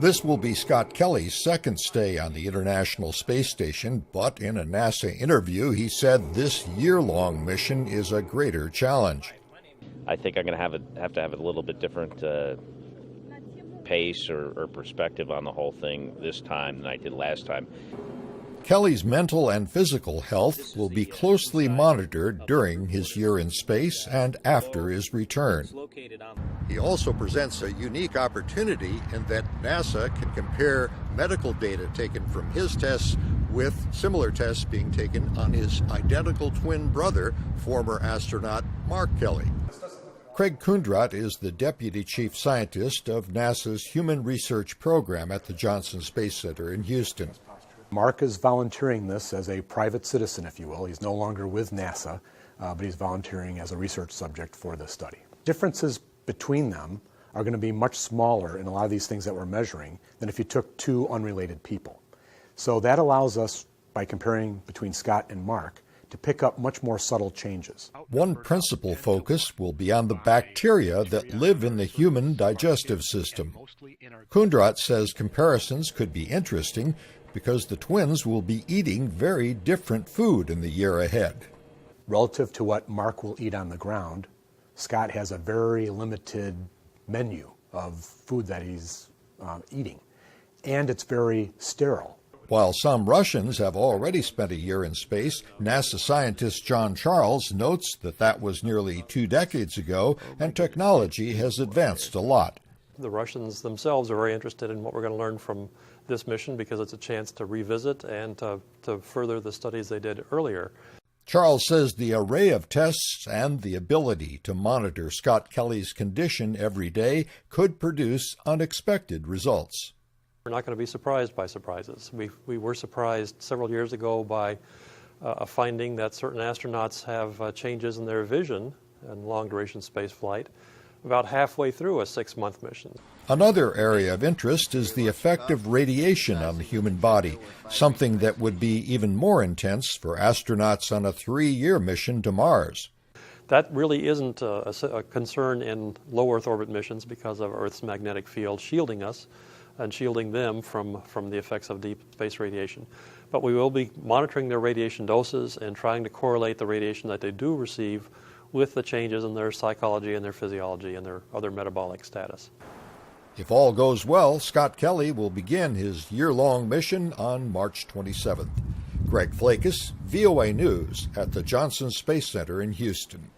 This will be Scott Kelly's second stay on the International Space Station, but in a NASA interview, he said this year-long mission is a greater challenge. I think I'm going to have to have a little bit different pace or perspective on the whole thing this time than I did last time. Kelly's mental and physical health will be closely monitored during his year in space and after his return. He also presents a unique opportunity in that NASA can compare medical data taken from his tests with similar tests being taken on his identical twin brother, former astronaut Mark Kelly. Craig Kundrat is the Deputy Chief Scientist of NASA's Human Research Program at the Johnson Space Center in Houston. Mark is volunteering this as a private citizen, if you will. He's no longer with NASA, but he's volunteering as a research subject for this study. Differences between them are going to be much smaller in a lot of these things that we're measuring than if you took two unrelated people. So that allows us, by comparing between Scott and Mark, to pick up much more subtle changes. One principal focus will be on the bacteria that live in the human digestive system. Kundrat says comparisons could be interesting because the twins will be eating very different food in the year ahead. Relative to what Mark will eat on the ground, Scott has a very limited menu of food that he's eating, and it's very sterile. While some Russians have already spent a year in space, NASA scientist John Charles notes that was nearly 2 decades ago, and technology has advanced a lot. The Russians themselves are very interested in what we're going to learn from this mission because it's a chance to revisit and to further the studies they did earlier. Charles says the array of tests and the ability to monitor Scott Kelly's condition every day could produce unexpected results. We're not going to be surprised by surprises. We were surprised several years ago by a finding that certain astronauts have changes in their vision in long-duration space flight about halfway through a 6-month mission. Another area of interest is the effect of radiation on the human body, something that would be even more intense for astronauts on a 3-year mission to Mars. That really isn't a concern in low Earth orbit missions because of Earth's magnetic field shielding us and shielding them from the effects of deep space radiation. But we will be monitoring their radiation doses and trying to correlate the radiation that they do receive with the changes in their psychology and their physiology and their other metabolic status. If all goes well, Scott Kelly will begin his year-long mission on March 27th. Greg Flakus, VOA News at the Johnson Space Center in Houston.